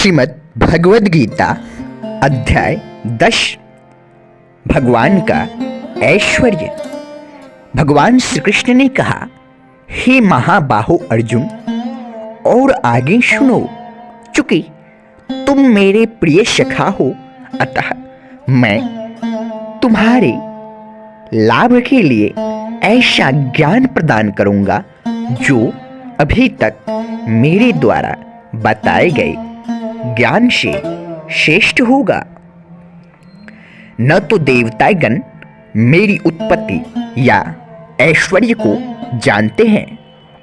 श्रीमद् भगवद गीता अध्याय 10 भगवान का ऐश्वर्य। भगवान श्री कृष्ण ने कहा, हे महाबाहो अर्जुन, और आगे सुनो। चूंकि तुम मेरे प्रिय सखा हो, अतः मैं तुम्हारे लाभ के लिए ऐसा ज्ञान प्रदान करूंगा जो अभी तक मेरे द्वारा बताए गए ज्ञान से श्रेष्ठ होगा। न तो देवतागण मेरी उत्पत्ति या ऐश्वर्य को जानते हैं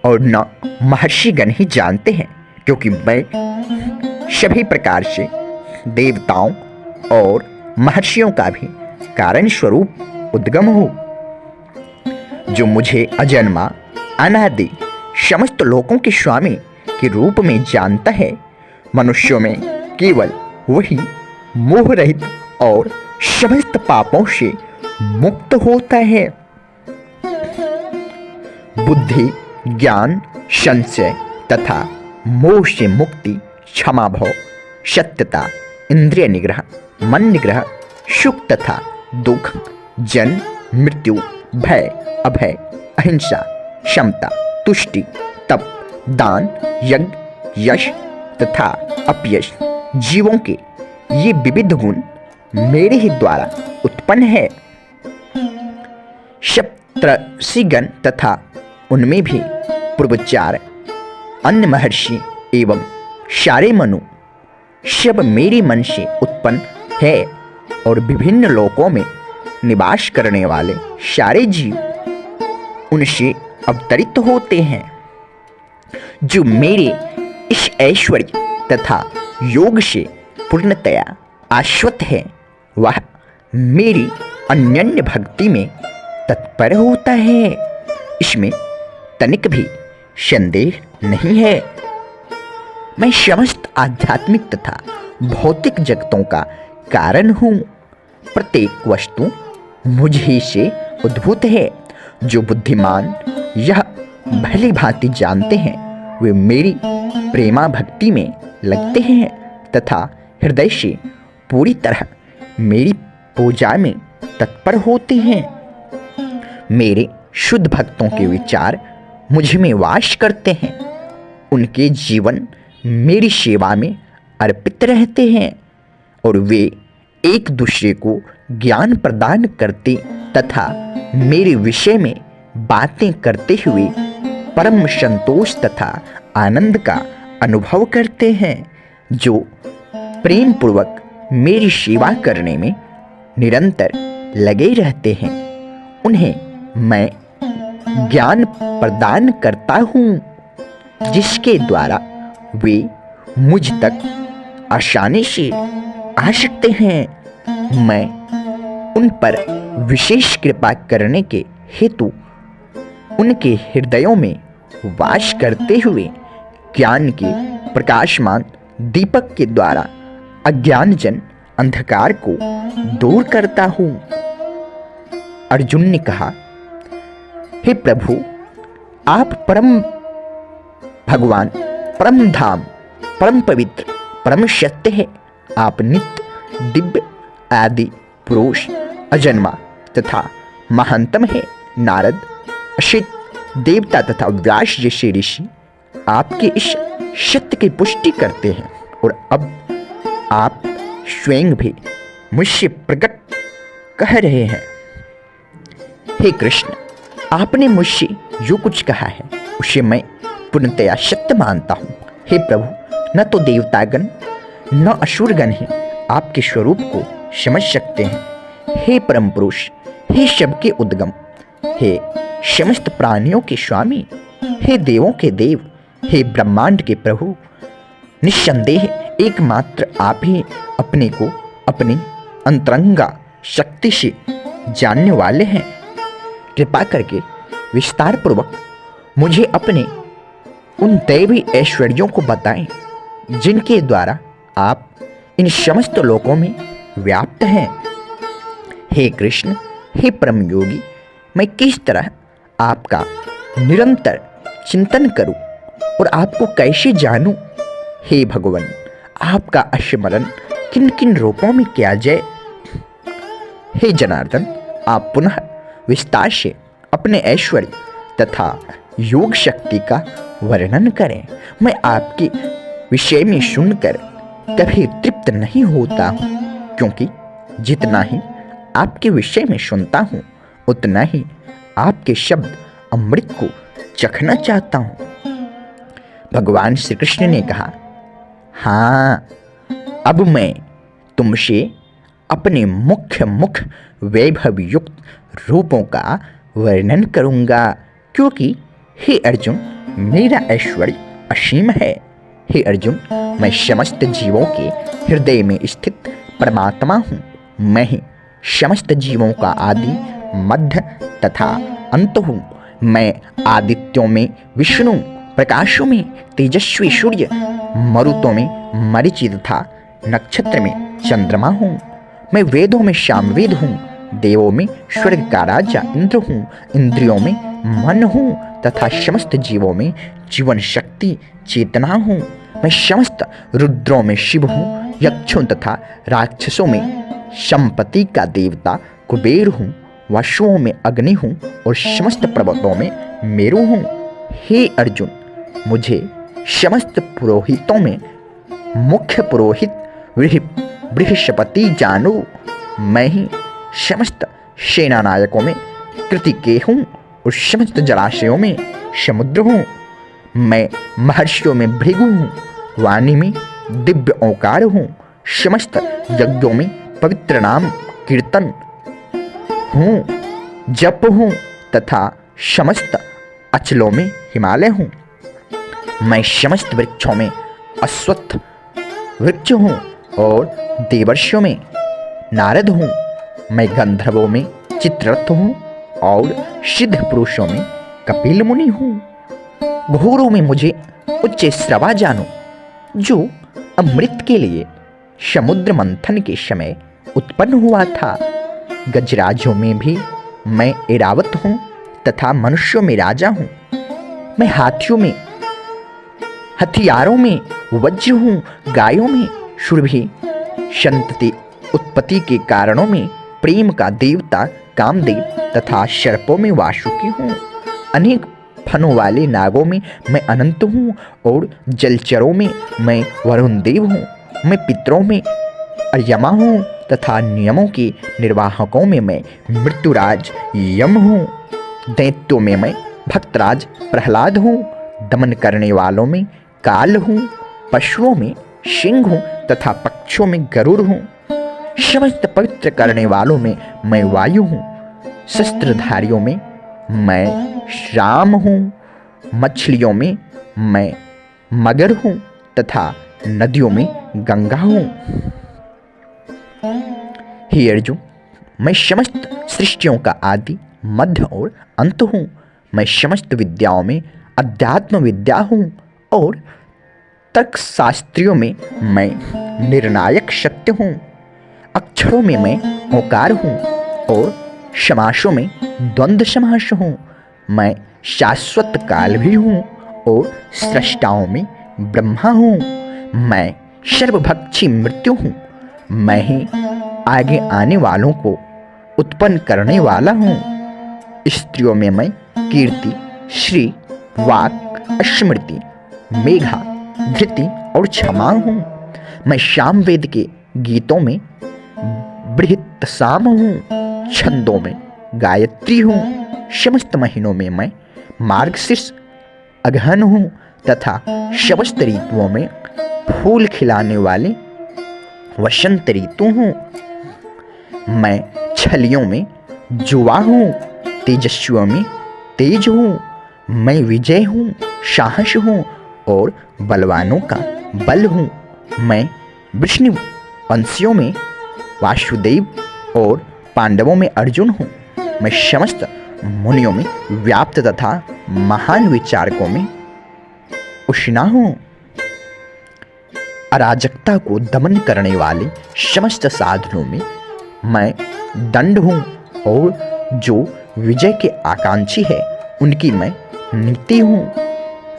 और न महर्षिगण ही जानते हैं, क्योंकि मैं सभी प्रकार से देवताओं और महर्षियों का भी कारण स्वरूप उद्गम हूँ। जो मुझे अजन्मा अनादि समस्त लोकों के स्वामी के रूप में जानता है, मनुष्यों में केवल वही मोह रहित और समस्त पापों से मुक्त होता है। बुद्धि, ज्ञान, संशय तथा मोह से मुक्ति, क्षमा भाव, सत्यता, इंद्रिय निग्रह, मन निग्रह, सुख तथा दुख, जन्म मृत्यु, भय, अभय, अहिंसा, क्षमता, तुष्टि, तप, दान, यज्ञ, यश तथा अपयश, जीवों के ये विविध गुण मेरे ही द्वारा उत्पन्न है। सप्तर्षिगण तथा उनमें भी पूर्वचार, अन्य महर्षि एवं सारे मनु सब मेरे मन से उत्पन्न है, और विभिन्न लोकों में निवास करने वाले सारे जीव उनसे अवतरित होते हैं। जो मेरे इस ऐश्वर्य तथा योग से पूर्णतया आश्वस्त है, वह मेरी अनन्य भक्ति में तत्पर होता है। इसमें तनिक भी संदेह नहीं है। मैं समस्त आध्यात्मिक तथा भौतिक जगतों का कारण हूँ। प्रत्येक वस्तु मुझ ही से उद्भूत है। जो बुद्धिमान यह भली भांति जानते हैं, वे मेरी प्रेमा भक्ति में लगते हैं तथा हृदय से पूरी तरह मेरी पूजा में तत्पर होते हैं। मेरे शुद्ध भक्तों के विचार मुझ में वास करते हैं। उनके जीवन मेरी सेवा में अर्पित रहते हैं और वे एक दूसरे को ज्ञान प्रदान करते तथा मेरे विषय में बातें करते हुए परम संतोष तथा आनंद का अनुभव करते हैं। जो प्रेम पूर्वक मेरी सेवा करने में निरंतर लगे रहते हैं, उन्हें मैं ज्ञान प्रदान करता हूँ, जिसके द्वारा वे मुझ तक आसानी से आ सकते हैं। मैं उन पर विशेष कृपा करने के हेतु उनके हृदयों में वास करते हुए ज्ञान के प्रकाशमान दीपक के द्वारा अज्ञानजन अंधकार को दूर करता हूँ। अर्जुन ने कहा, हे प्रभु, आप परम भगवान, परम धाम, परम पवित्र, परम सत्य है। आप नित्य, दिव्य, आदि पुरुष, अजन्मा तथा महानतम है। नारद, असित, देवता तथा व्यास जैसे ऋषि आपके इस सत्य की पुष्टि करते हैं, और अब आप स्वयं भी मुझसे प्रकट कह रहे हैं। हे कृष्ण, आपने मुझसे जो कुछ कहा है उसे मैं पूर्णतया सत्य मानता हूँ। हे प्रभु, न तो देवतागण न असुरगण ही आपके स्वरूप को समझ सकते हैं। हे परम पुरुष, हे सबके उद्गम, हे समस्त प्राणियों के स्वामी, हे देवों के देव, हे ब्रह्मांड के प्रभु, निस्संदेह एकमात्र आप ही अपने को अपनी अंतरंगा शक्ति से जानने वाले हैं। कृपा करके विस्तार पूर्वक मुझे अपने उन दैवी ऐश्वर्यों को बताएं, जिनके द्वारा आप इन समस्त लोकों में व्याप्त हैं। हे कृष्ण, हे परम योगी, मैं किस तरह आपका निरंतर चिंतन करूं और आपको कैसे जानूं? हे भगवान, आपका स्मरण किन किन रूपों में किया जाए। हे जनार्दन, आप पुनः विस्तार से अपने ऐश्वर्य तथा योग शक्ति का वर्णन करें। मैं आपके विषय में सुनकर कभी तृप्त नहीं होता हूँ, क्योंकि जितना ही आपके विषय में सुनता हूँ उतना ही आपके शब्द अमृत को चखना चाहता हूँ। भगवान श्री कृष्ण ने कहा, हाँ, अब मैं तुमसे अपने मुख वैभव युक्त रूपों का वर्णन करूँगा, क्योंकि हे अर्जुन, मेरा ऐश्वर्य असीम है। हे अर्जुन, मैं समस्त जीवों के हृदय में स्थित परमात्मा हूँ। मैं ही समस्त जीवों का आदि, मध्य तथा अंत हूँ। मैं आदित्यों में विष्णु, प्रकाशों में तेजस्वी सूर्य, मरुतों में मरीचि तथा नक्षत्र में चंद्रमा हूँ। मैं वेदों में सामवेद हूँ, देवों में स्वर्ग का राजा इंद्र हूँ, इंद्रियों में मन हूँ तथा समस्त जीवों में जीवन शक्ति चेतना हूँ। मैं समस्त रुद्रों में शिव हूँ, यक्षों तथा राक्षसों में संपत्ति का देवता कुबेर हूँ, वसुओं में अग्नि हूँ और समस्त पर्वतों में मेरु हूँ। हे अर्जुन, मुझे समस्त पुरोहितों में मुख्य पुरोहित बृहस्पति जानो। मैं ही समस्त सेना नायकों में कृतिकेय हूँ और समस्त जलाशयों में समुद्र हूँ। मैं महर्षियों में भृगु हूँ, वाणी में दिव्य ओंकार हूँ, समस्त यज्ञों में पवित्र नाम कीर्तन हूँ, जप हूँ तथा समस्त अचलों में हिमालय हूँ। मैं समस्त वृक्षों में अश्वत्थ वृक्ष हूँ और देवर्षियों में नारद हूँ। मैं गंधर्वों में चित्ररथ हूँ और सिद्ध पुरुषों में कपिल मुनि हूँ। घोरों में मुझे उच्च श्रवा जानो, जो अमृत के लिए समुद्र मंथन के समय उत्पन्न हुआ था। गजराजों में भी मैं ऐरावत हूँ तथा मनुष्यों में राजा हूँ। मैं हाथियों में हथियारों में वज्र हूँ, गायों में सुरभि, संतति उत्पत्ति के कारणों में प्रेम का देवता कामदेव तथा सर्पों में वासुकी हूँ। अनेक फनों वाले नागों में मैं अनंत हूँ और जलचरों में मैं वरुण देव हूँ। मैं पितरों में अर्यमा हूँ तथा नियमों के निर्वाहकों में मैं मृत्युराज यम हूँ। दैत्यों में मैं भक्तराज प्रहलाद हूँ, दमन करने वालों में काल हूँ, पशुओं में सिंह हूँ तथा पक्षियों में गरुड़ हूँ। समस्त पवित्र करने वालों में मैं वायु हूँ, शस्त्रधारियों में मैं राम हूँ, मछलियों में मैं मगर हूँ तथा नदियों में गंगा हूँ। हे अर्जुन, मैं समस्त सृष्टियों का आदि, मध्य और अंत हूँ। मैं समस्त विद्याओं में अध्यात्म विद्या हूँ और तर्कशास्त्रियों में मैं निर्णायक सत्य हूँ। अक्षरों में मैं ओकार हूँ और समासों में द्वंद्व समास हूँ। मैं शाश्वत काल भी हूँ और सृष्टाओं में ब्रह्मा हूँ। मैं सर्वभक्षी मृत्यु हूँ। मैं ही आगे आने वालों को उत्पन्न करने वाला हूँ। स्त्रियों में मैं कीर्ति, श्री, वाक, स्मृति, मेघा, धृति और क्षमा हूँ। मैं सामवेद के गीतों में बृहत्साम हूँ, छंदों में गायत्री हूँ। समस्त महीनों में मैं मार्गशीर्ष अगहन हूँ तथा समस्त ऋतुओं में फूल खिलाने वाले वसंत ऋतु हूँ। मैं छलियों में जुआ हूँ, तेजस्वियों में तेज हूँ। मैं विजय हूँ, साहस हूँ और बलवानों का बल हूँ। मैं विष्णु वंशियों में वासुदेव और पांडवों में अर्जुन हूँ। मैं समस्त मुनियों में व्याप्त तथा महान विचारकों में उष्णा हूँ। अराजकता को दमन करने वाले समस्त साधनों में मैं दंड हूँ और जो विजय के आकांक्षी है उनकी मैं नीति हूँ।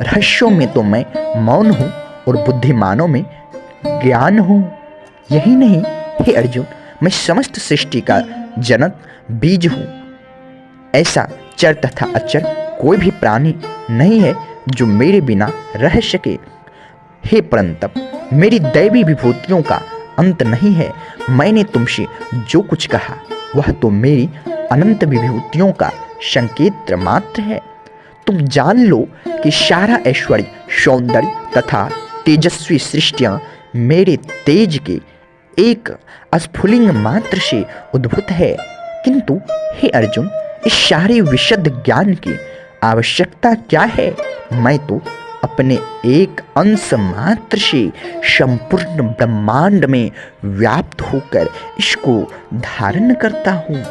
रहस्यों में तो मैं मौन हूँ और बुद्धिमानों में ज्ञान हूँ। यही नहीं हे अर्जुन, मैं समस्त सृष्टि का जनक बीज हूँ। ऐसा चर तथा अचर कोई भी प्राणी नहीं है जो मेरे बिना रह सके। हे परंतप, मेरी दैवी विभूतियों का अंत नहीं है। मैंने तुमसे जो कुछ कहा वह तो मेरी अनंत विभूतियों का संकेत मात्र है। तुम जान लो कि सारा ऐश्वर्य, सौंदर्य तथा तेजस्वी सृष्टियां मेरे तेज के एक स्फुलिंग मात्र से उद्भूत है। किंतु हे अर्जुन, इस सारे विशद ज्ञान की आवश्यकता क्या है? मैं तो अपने एक अंश मात्र से संपूर्ण ब्रह्मांड में व्याप्त होकर इसको धारण करता हूँ।